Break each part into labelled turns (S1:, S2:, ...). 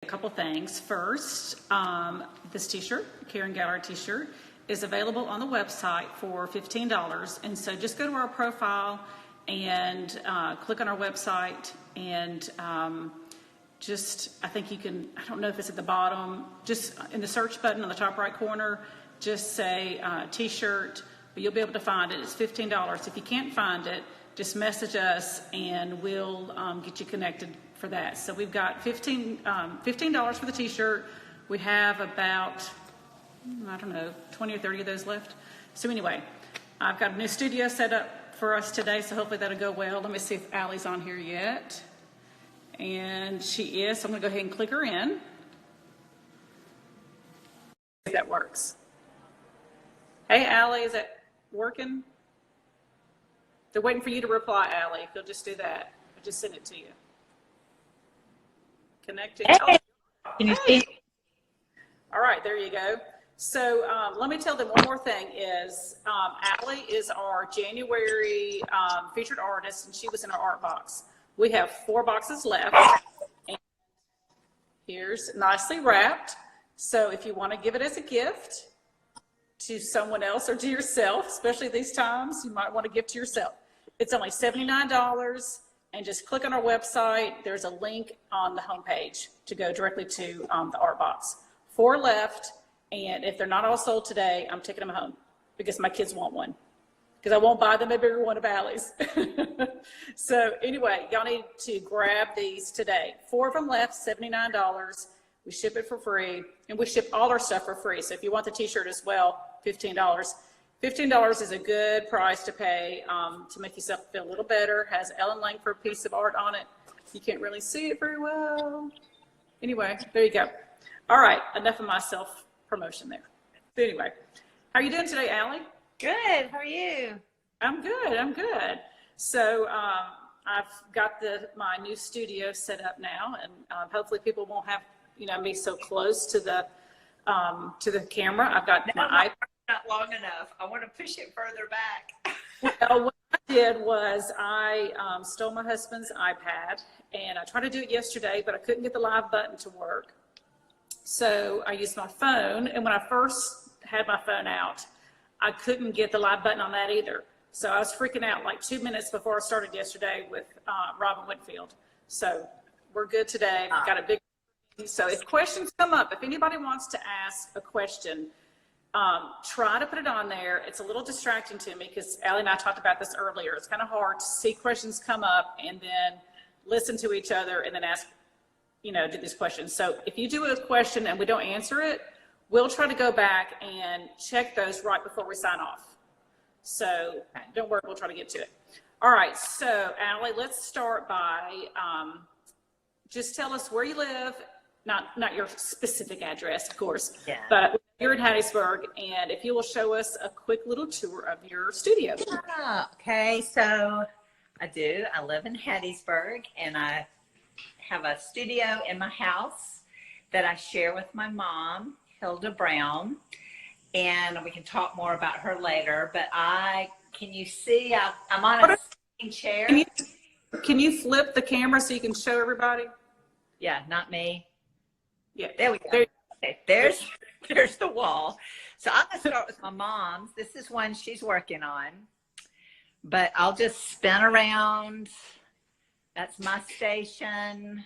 S1: A couple things. First, this t-shirt, Caron Gallery t-shirt, is available on the website for $15. And so just go to our profile and click on our website and I think you can, I don't know if it's at the bottom, just in the search button on the top right corner, just say t-shirt, but you'll be able to find it. It's $15. If you can't find it, just message us and we'll get you connected for that. So we've got $15 for the t-shirt. We have about, I don't know, 20 or 30 of those left. So anyway, I've got a new studio set up for us today, so hopefully that'll go well. Let me see if Allie's on here yet. And she is, so I'm gonna go ahead and click her in. If that works. Hey Allie, is that working? They're waiting for you to reply, Allie. If you'll just do that, I just sent it to you. Connecting.
S2: Hey. Can you see?
S1: All right, there you go. So let me tell them one more thing is Allie is our January featured artist, and she was in our art box. We have 4 boxes left. And here's nicely wrapped. So if you want to give it as a gift to someone else or to yourself, especially these times, you might want to give to yourself. It's only $79, and just click on our website. There's a link on the homepage to go directly to the art box. 4 left, and if they're not all sold today, I'm taking them home because my kids want one. Because I won't buy them a bigger one of Allie's. So anyway, y'all need to grab these today. 4 of them left, $79. We ship it for free, and we ship all our stuff for free. So if you want the t-shirt as well, $15. $15 is a good price to pay to make yourself feel a little better. Has Ellen Langford piece of art on it. You can't really see it very well. Anyway, there you go. All right, enough of my self-promotion there. But anyway, how are you doing today, Allie?
S2: Good. How are you?
S1: I'm good. I'm good. So I've got my new studio set up now, and hopefully people won't have me so close to the camera. I've got my iPad.
S2: Not long enough. I want to push it further back.
S1: Well, what I did was I stole my husband's iPad, and I tried to do it yesterday, but I couldn't get the live button to work. So I used my phone, and when I first had my phone out, I couldn't get the live button on that either. So I was freaking out like 2 minutes before I started yesterday with Robin Whitfield. So we're good today. We've got a big, so if questions come up, if anybody wants to ask a question, try to put it on there. It's a little distracting to me because Allie and I talked about this earlier. It's kind of hard to see questions come up and then listen to each other and then ask, do these questions. So if you do a question and we don't answer it, we'll try to go back and check those right before we sign off. So don't worry, we'll try to get to it. All right, so Allie, let's start by just tell us where you live, not your specific address, of course, but you're in Hattiesburg, and if you will show us a quick little tour of your studio.
S2: Okay, so I do. I live in Hattiesburg, and I have a studio in my house that I share with my mom, Hilda Brown, and we can talk more about her later, but can you see, I'm on a sitting chair.
S1: Can you flip the camera so you can show everybody?
S2: Yeah, not me.
S1: Yeah.
S2: There we go. Okay, there's the wall. So I'm going to start with my mom's. This is one she's working on, but I'll just spin around. That's my station.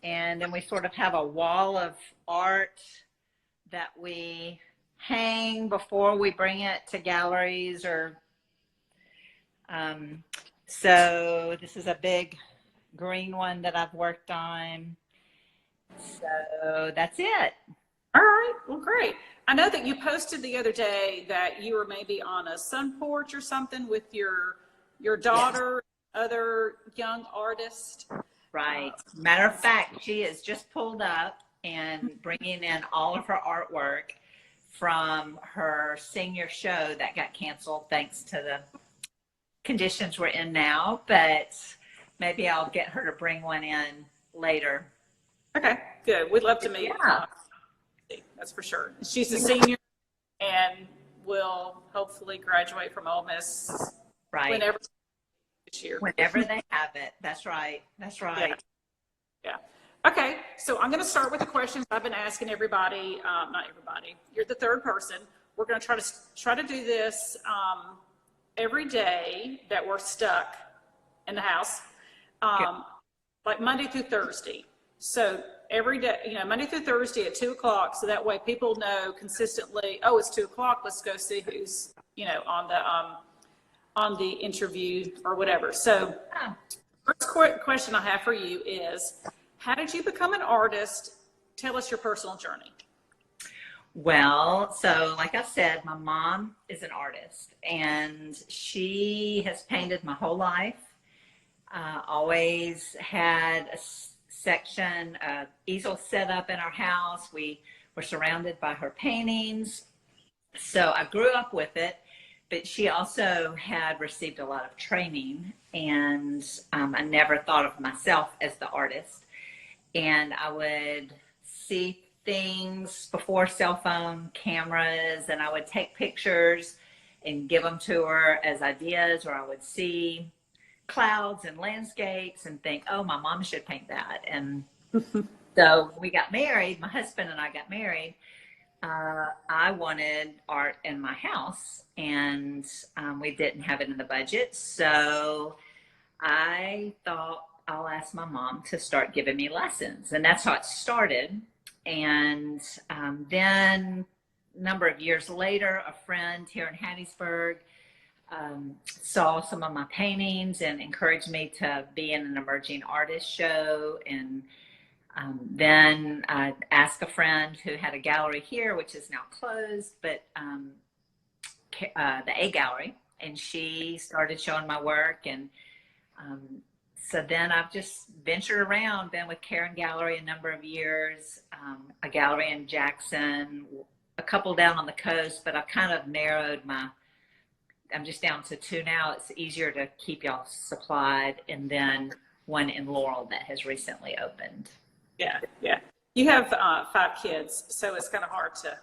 S2: And then we sort of have a wall of art that we hang before we bring it to galleries or, so this is a big green one that I've worked on. So that's it.
S1: All right, well, great. I know that you posted the other day that you were maybe on a sun porch or something with your daughter, other young artist.
S2: Right. Matter of fact, she is just pulled up and bringing in all of her artwork from her senior show that got canceled thanks to the conditions we're in now, but maybe I'll get her to bring one in later.
S1: Okay, good. We'd love to meet.
S2: Yeah.
S1: That's for sure. She's a senior and will hopefully graduate from Ole Miss whenever this year.
S2: Whenever they have it. That's right. That's right.
S1: Yeah. Okay, so I'm going to start with the questions I've been asking everybody. Not everybody. You're the third person. We're going to try to do this every day that we're stuck in the house, like Monday through Thursday. So every day, you know, Monday through Thursday at 2 o'clock. So that way people know consistently, oh, it's 2 o'clock. Let's go see who's, you know, on the interview or whatever. So first question I have for you is, how did you become an artist? Tell us your personal journey.
S2: Well, so like I said, my mom is an artist and she has painted my whole life. Always had a section, easel set up in our house. We were surrounded by her paintings. So I grew up with it, but she also had received a lot of training, and I never thought of myself as the artist. And I would see things before cell phone cameras, and I would take pictures and give them to her as ideas, or I would see clouds and landscapes and think, oh, my mom should paint that. And so we got married, my husband and I got married. I wanted art in my house, and we didn't have it in the budget. So I thought, I'll ask my mom to start giving me lessons. And that's how it started. And then a number of years later, a friend here in Hattiesburg saw some of my paintings and encouraged me to be in an emerging artist show. And then I asked a friend who had a gallery here, which is now closed, but the A Gallery, and she started showing my work. And so then I've just ventured around, been with Caron Gallery a number of years, a gallery in Jackson, a couple down on the coast, but I've kind of narrowed I'm just down to 2 now. It's easier to keep y'all supplied. And then one in Laurel that has recently opened.
S1: Yeah, yeah. You have 5 kids, so it's kind of hard to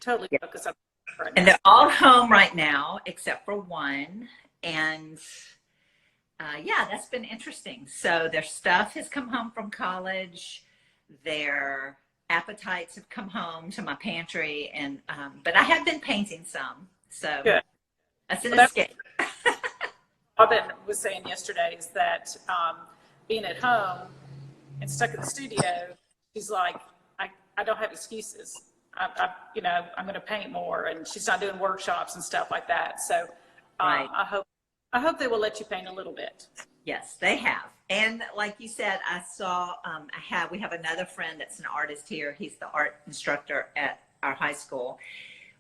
S1: totally focus on right now.
S2: And they're all home right now, except for one. And yeah, that's been interesting. So their stuff has come home from college. Their appetites have come home to my pantry. And but I have been painting some. So
S1: good.
S2: That's an escape.
S1: Robin was saying yesterday is that being at home and stuck in the studio, she's like, I don't have excuses. You know, I'm going to paint more, and she's not doing workshops and stuff like that. So
S2: Right.
S1: I hope they will let you paint a little bit.
S2: Yes, they have. And like you said, I saw, we have another friend that's an artist here. He's the art instructor at our high school.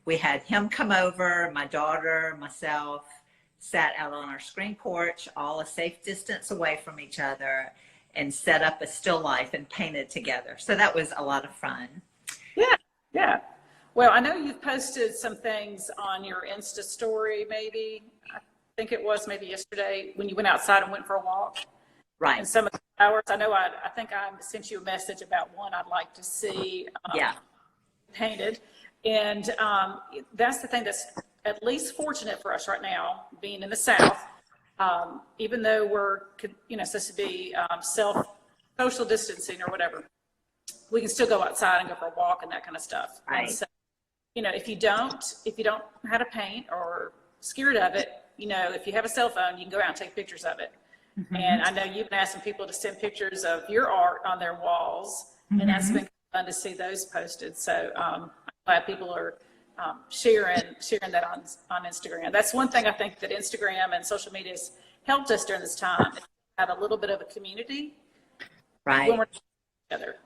S2: We had him come over, my daughter, myself, sat out on our screen porch, all a safe distance away from each other, and set up a still life and painted together. So that was a lot of fun.
S1: Yeah, yeah. Well, I know you've posted some things on your Insta story, maybe. I think it was maybe yesterday when you went outside and went for a walk.
S2: Right.
S1: And some of the flowers. I know I think I sent you a message about one I'd like to see painted. And that's the thing that's at least fortunate for us right now, being in the South, even though we're, you know, supposed to be social distancing or whatever, we can still go outside and go for a walk and that kind of stuff.
S2: Right.
S1: And so, you know, if you don't know how to paint or scared of it, you know, if you have a cell phone, you can go out and take pictures of it. Mm-hmm. And I know you've been asking people to send pictures of your art on their walls, and that's been fun to see those posted. So I'm glad people are sharing that on Instagram. That's one thing I think that Instagram and social media has helped us during this time. Have a little bit of a community.
S2: Right.
S1: When we're together.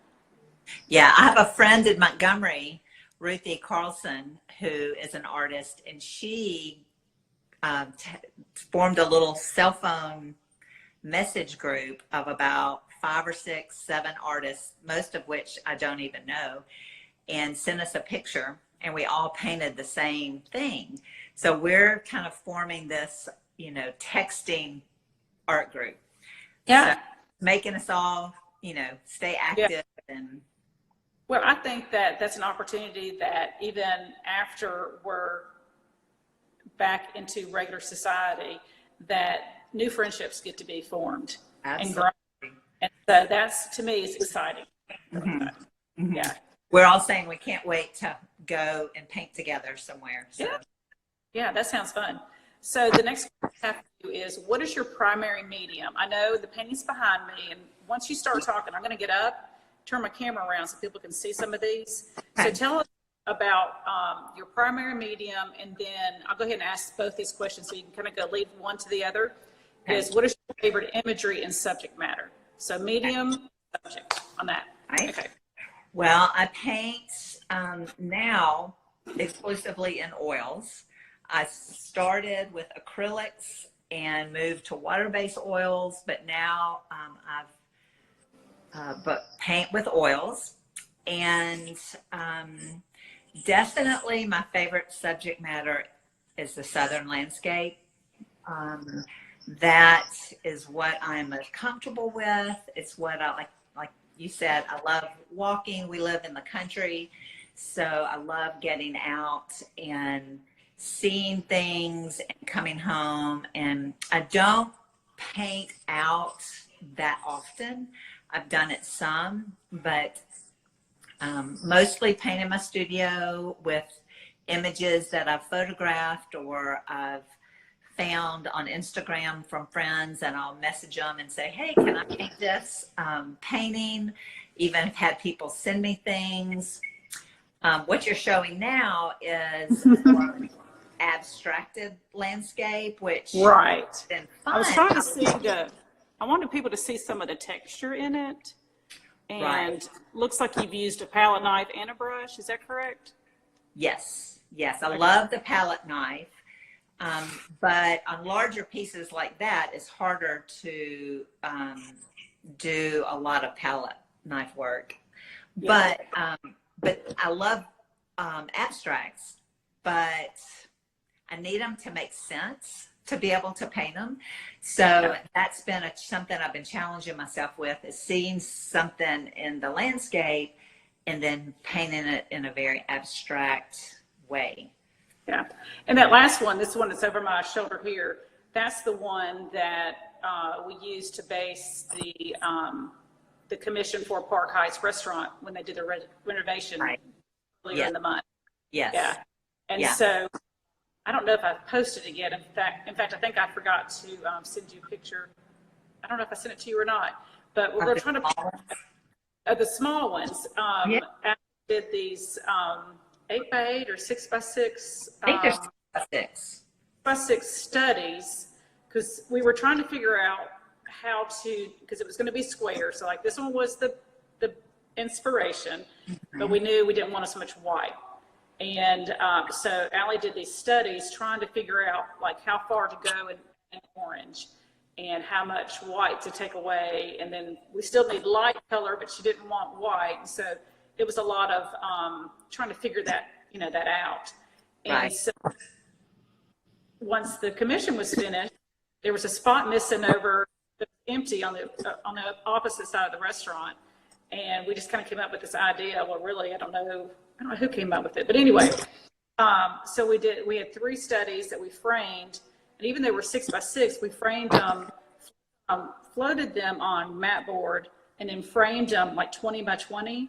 S2: Yeah, I have a friend in Montgomery, Ruthie Carlson, who is an artist, and she formed a little cell phone message group of about 5 or 6, 7 artists, most of which I don't even know, and sent us a picture, and we all painted the same thing. So we're kind of forming this, you know, texting art group.
S1: Yeah.
S2: So making us all, you know, stay active.
S1: Yeah.
S2: And
S1: well, I think that that's an opportunity that even after we're back into regular society, that new friendships get to be formed.
S2: Absolutely.
S1: And grow. And so that's, to me, is exciting.
S2: Mm-hmm. Mm-hmm.
S1: Yeah.
S2: We're all saying we can't wait to go and paint together somewhere. So.
S1: Yeah. Yeah, that sounds fun. So the next question I have for you is, what is your primary medium? I know the painting's behind me, and once you start talking, I'm going to get up, turn my camera around so people can see some of these. So
S2: Okay.
S1: tell us about your primary medium, and then I'll go ahead and ask both these questions so you can kind of go lead one to the other.
S2: Okay.
S1: Is what is your favorite imagery and subject matter? So medium, subject on that.
S2: Right.
S1: Okay.
S2: Well, I paint now exclusively in oils. I started with acrylics and moved to water-based oils, but now but paint with oils. And definitely my favorite subject matter is the southern landscape. That is what I'm most comfortable with. It's what I like you said, I love walking. We live in the country, so I love getting out and seeing things and coming home. And I don't paint out that often. I've done it some, but mostly paint in my studio with images that I've photographed or I've found on Instagram from friends, and I'll message them and say, hey, can I paint this painting? Even have had people send me things. What you're showing now is more abstracted landscape, which
S1: Right.
S2: has been
S1: I was
S2: fun.
S1: trying to see I wanted people to see some of the texture in it. And
S2: Right.
S1: looks like you've used a palette knife and a brush. Is that correct?
S2: Yes, yes. I love the palette knife. But on larger pieces like that, it's harder to do a lot of palette knife work.
S1: Yeah.
S2: But I love abstracts, but I need them to make sense to be able to paint them. So that's been something I've been challenging myself with, is seeing something in the landscape and then painting it in a very abstract way.
S1: Yeah. And that last one, this one that's over my shoulder here, that's the one that we used to base the commission for Park Heights Restaurant when they did the renovation earlier in the month.
S2: Yes.
S1: Yeah. And so I don't know if I've posted it yet. In fact, I think I forgot to send you a picture. I don't know if I sent it to you or not, but we're trying to the small ones. I did these 8x8 or 6x6.
S2: I think there's
S1: 6x6 studies, because we were trying to figure out how to, because it was going to be square. So like this one was the inspiration, but we knew we didn't want as much white. And so Allie did these studies trying to figure out like how far to go in orange and how much white to take away. And then we still need light color, but she didn't want white. And so it was a lot of trying to figure that, that out. And so once the commission was finished, there was a spot missing over empty on the opposite side of the restaurant. And we just kind of came up with this idea. Well, really, I don't know who came up with it, but anyway, so we had 3 studies that we framed, and even though they were 6x6, we framed them, floated them on mat board, and then framed them like 20 by 20,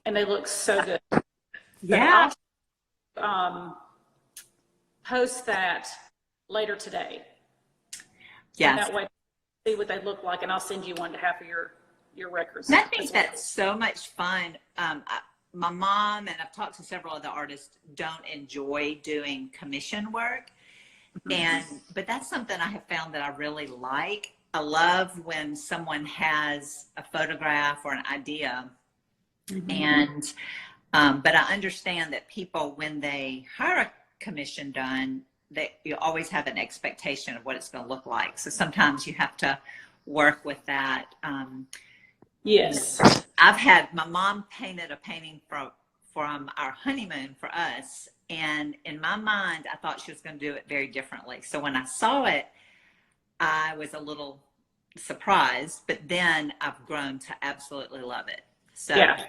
S1: and they look so good.
S2: Yeah.
S1: So I'll post that later today.
S2: Yeah.
S1: That way, see what they look like, and I'll send you one to have for your records.
S2: I think that's so much fun. My mom, and I've talked to several other artists, don't enjoy doing commission work. But that's something I have found that I really like. I love when someone has a photograph or an idea. And, but I understand that people, when they hire a commission done, that you always have an expectation of what it's going to look like. So sometimes you have to work with that.
S1: Yes.
S2: I've had my mom painted a painting from our honeymoon for us. And in my mind, I thought she was going to do it very differently. So when I saw it, I was a little surprised, but then I've grown to absolutely love it. So
S1: yeah.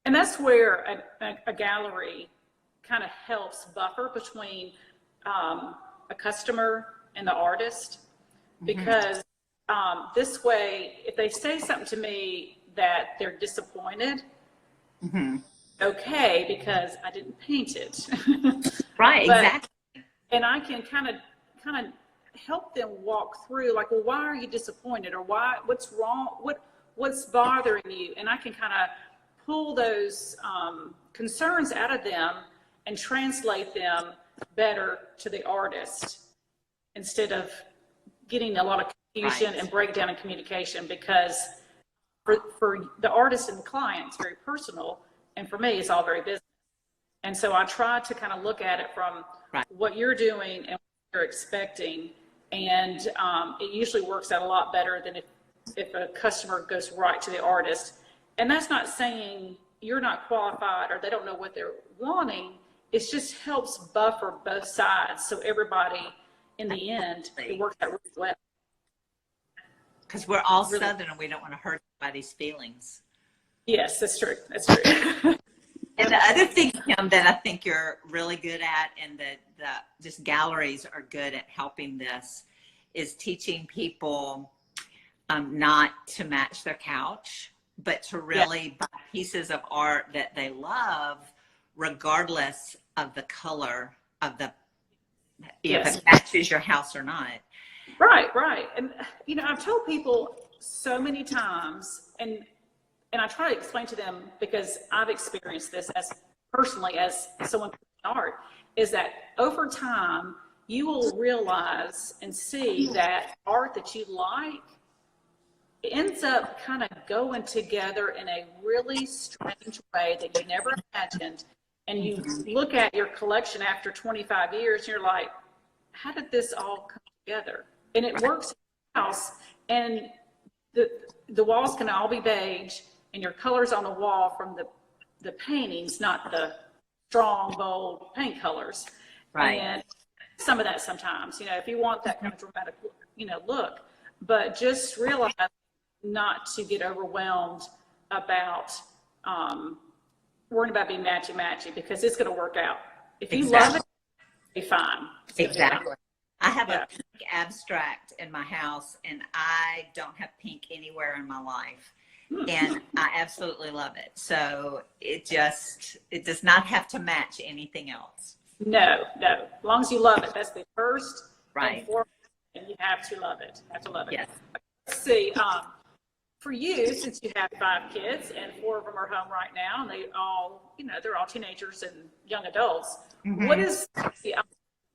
S1: And that's where a gallery kind of helps buffer between a customer and the artist, because This way, if they say something to me that they're disappointed, okay, because I didn't paint it.
S2: Right,
S1: But,
S2: exactly.
S1: and I can kind of help them walk through, like, well, why are you disappointed, or what's wrong, what's bothering you, and I can kind of pull those concerns out of them and translate them better to the artist instead of getting a lot of confusion and breakdown in communication, because for the artist and the client, it's very personal, and for me, it's all very business. And so I try to kind of look at it from what you're doing and what you're expecting, and it usually works out a lot better than if a customer goes right to the artist. And that's not saying you're not qualified or they don't know what they're wanting. It just helps buffer both sides, so everybody, in the end, it works out really well.
S2: Because we're all Southern and we don't want to hurt anybody's feelings.
S1: Yes, that's true. That's true.
S2: And the other thing, Kim, that I think you're really good at, and that just galleries are good at helping this, is teaching people not to match their couch, but to really buy pieces of art that they love, regardless of the color of the, if it matches your house or not.
S1: Right, right. And, you know, I've told people so many times, and I try to explain to them, because I've experienced this as personally as someone in art, is that over time, you will realize and see that art that you like ends up kind of going together in a really strange way that you never imagined. And you look at your collection after 25 years, and you're like, how did this all come together? And it works in the house, and the walls can all be beige, and your colors on the wall from the paintings, not the strong, bold paint colors.
S2: Right.
S1: And some of that sometimes, you know, if you want that kind of dramatic, you know, look, but just realize not to get overwhelmed about worrying about being matchy-matchy, because it's going to work out. If you love it, it'll be fine.
S2: Exactly. I have a pink abstract in my house, and I don't have pink anywhere in my life. And I absolutely love it. So it does not have to match anything else.
S1: No. As long as you love it, that's the first and foremost, and you have to love it. Yes. Let's see. For you, since you have 5 kids and 4 of them are home right now, and they all, you know, they're all teenagers and young adults. What is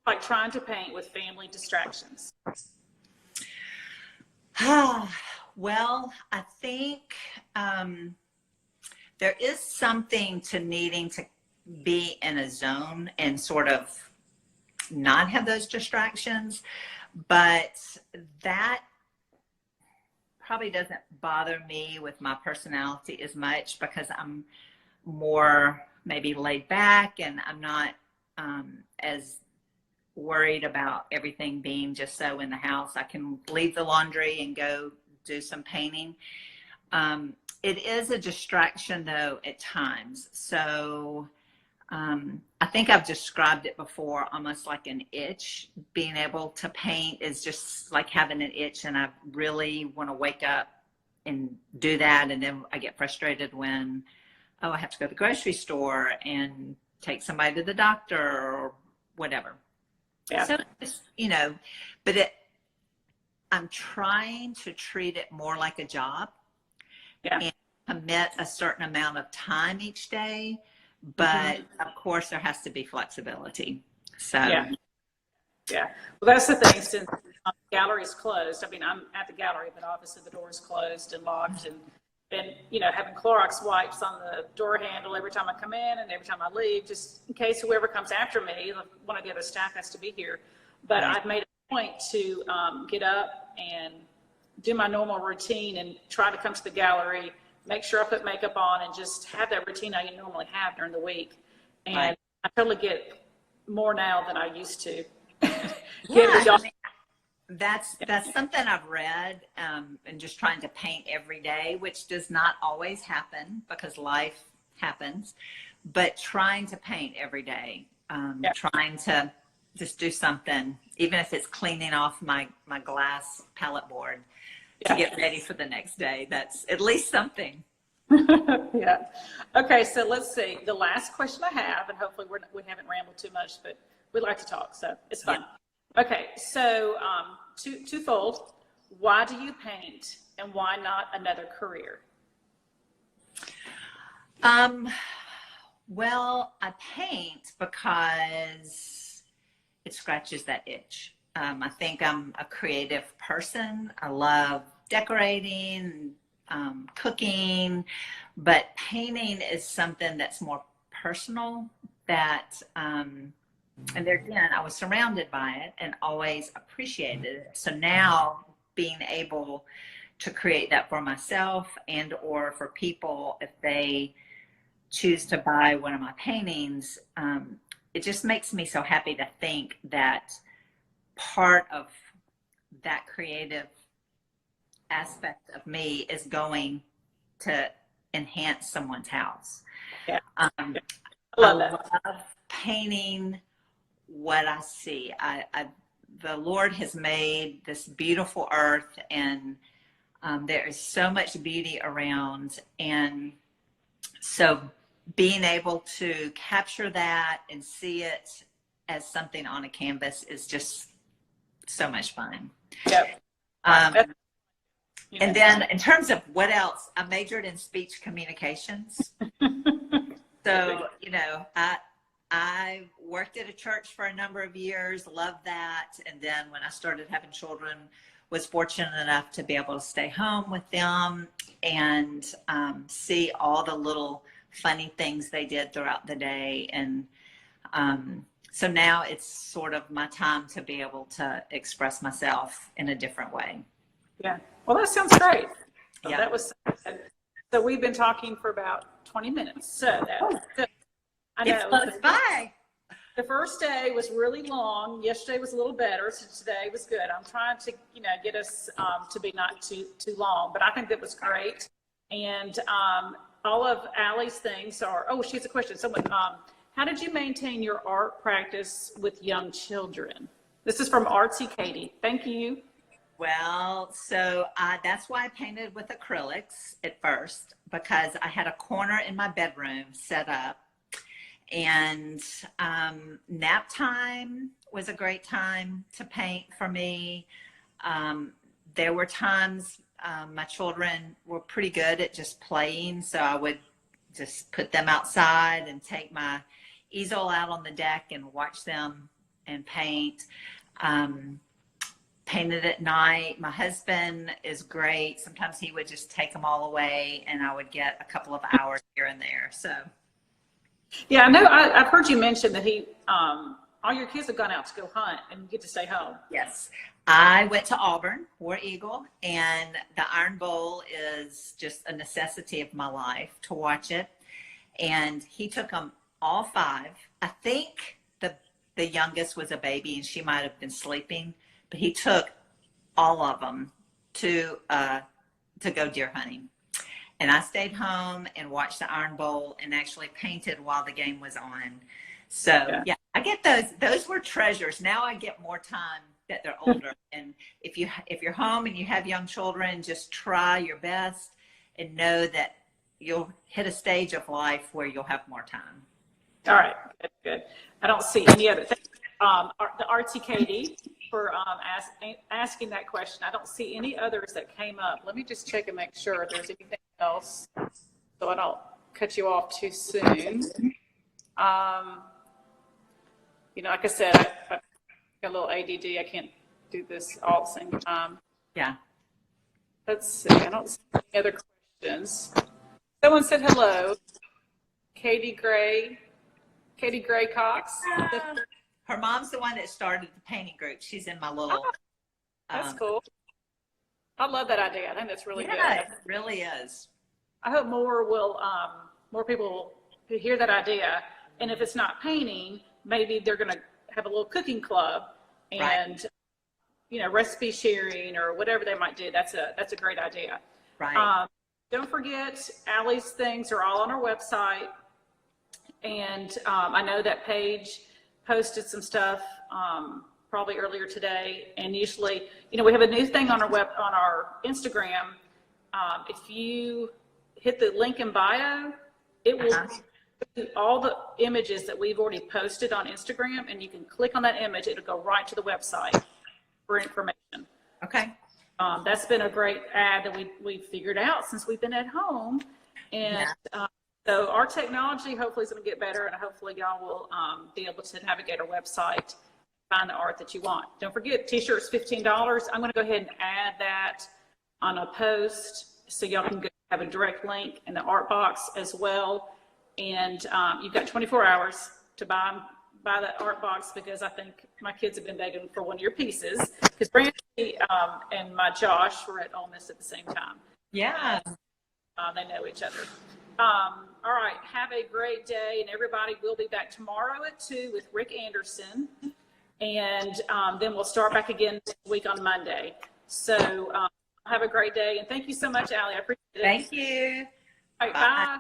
S1: like trying to paint with family distractions?
S2: Well, I think there is something to needing to be in a zone and sort of not have those distractions, but that probably doesn't bother me with my personality as much, because I'm more maybe laid back, and I'm not as worried about everything being just so in the house. I can leave the laundry and go do some painting. It is a distraction though at times. So I think I've described it before, almost like an itch. Being able to paint is just like having an itch, and I really want to wake up and do that. And then I get frustrated when, I have to go to the grocery store and take somebody to the doctor or whatever. Yeah. So, you know, but I'm trying to treat it more like a job and commit a certain amount of time each day. But of course, there has to be flexibility. So,
S1: yeah. Well, that's the thing. Since the gallery is closed, I mean, I'm at the gallery, but obviously the door is closed and locked, and you know, having Clorox wipes on the door handle every time I come in and every time I leave, just in case whoever comes after me, one of the other staff has to be here. But I've made a point to get up and do my normal routine and try to come to the gallery, make sure I put makeup on, and just have that routine I normally have during the week. And I totally get more now than I used to.
S2: That's something I've read, and just trying to paint every day, which does not always happen because life happens, but trying to paint every day, trying to just do something, even if it's cleaning off my glass palette board. to get ready for the next day. That's at least something.
S1: Yeah. Okay, so let's see. The last question I have, and hopefully we haven't rambled too much, but we like to talk, so it's fun. Yeah. Okay, so twofold. Why do you paint, and why not another career?
S2: Well, I paint because it scratches that itch. I think I'm a creative person. I love decorating, cooking, but painting is something that's more personal that, and there again, I was surrounded by it and always appreciated it. So now being able to create that for myself and or for people, if they choose to buy one of my paintings, it just makes me so happy to think that part of that creative aspect of me is going to enhance someone's house.
S1: Yeah.
S2: I love painting what I see. The Lord has made this beautiful earth, and there is so much beauty around. And so being able to capture that and see it as something on a canvas is just so much fun.
S1: Yep.
S2: And then in terms of what else, I majored in speech communications. So, you know, I worked at a church for a number of years, loved that. And then when I started having children, was fortunate enough to be able to stay home with them and see all the little funny things they did throughout the day. And so now it's sort of my time to be able to express myself in a different way.
S1: Yeah. Well, that sounds great. So
S2: yeah.
S1: That was good. So we've been talking for about 20 minutes. So that was good. I know.
S2: It's close by.
S1: The first day was really long. Yesterday was a little better, so today was good. I'm trying to, get us to be not too long, but I think that was great. And all of Allie's things are. Oh, she has a question. Someone, how did you maintain your art practice with young children? This is from Artsy Katie. Thank you.
S2: Well, so that's why I painted with acrylics at first, because I had a corner in my bedroom set up. And nap time was a great time to paint for me. There were times my children were pretty good at just playing, so I would just put them outside and take my easel out on the deck and watch them and paint. Painted at night. My husband is great. Sometimes he would just take them all away and I would get a couple of hours here and there. So.
S1: Yeah, I know. I've heard you mention that all your kids have gone out to go hunt and you get to stay home.
S2: Yes. I went to Auburn, War Eagle, and the Iron Bowl is just a necessity of my life to watch it. And he took them all 5. I think the youngest was a baby and she might have been sleeping, but he took all of them to go deer hunting. And I stayed home and watched the Iron Bowl and actually painted while the game was on. So yeah, I get those. Those were treasures. Now I get more time that they're older. And if you're home and you have young children, just try your best and know that you'll hit a stage of life where you'll have more time.
S1: All right, good. I don't see any other things. The Artsy Katie for asking that question. I don't see any others that came up. Let me just check and make sure if there's anything else so I don't cut you off too soon. Like I said, I got a little ADD. I can't do this all at the same time.
S2: Yeah.
S1: Let's see. I don't see any other questions. Someone said hello. Katie Gray Cox.
S2: Her mom's the one that started the painting group. She's in my little.
S1: That's cool. I love that idea. I think that's really good.
S2: Yeah, it really is.
S1: I hope more people who hear that idea, and if it's not painting, maybe they're going to have a little cooking club and recipe sharing or whatever they might do. That's a great idea.
S2: Right.
S1: Don't forget, Allie's things are all on our website, and I know that Paige posted some stuff probably earlier today. And usually, we have a new thing on our Instagram. If you hit the link in bio, it will do all the images that we've already posted on Instagram, and you can click on that image. It'll go right to the website for information.
S2: Okay.
S1: That's been a great ad that we figured out since we've been at home. And so our technology hopefully is going to get better, and hopefully y'all will be able to navigate our website, find the art that you want. Don't forget, t-shirts $15. I'm going to go ahead and add that on a post so y'all can have a direct link in the art box as well. And you've got 24 hours to buy the art box, because I think my kids have been begging for one of your pieces, because Brandy and my Josh were at Ole Miss at the same time.
S2: Yeah.
S1: They know each other. All right. Have a great day. And everybody, will be back tomorrow at 2 with Rick Anderson. And then we'll start back again next week on Monday. So have a great day. And thank you so much, Allie. I appreciate it.
S2: Thank you.
S1: All right, bye.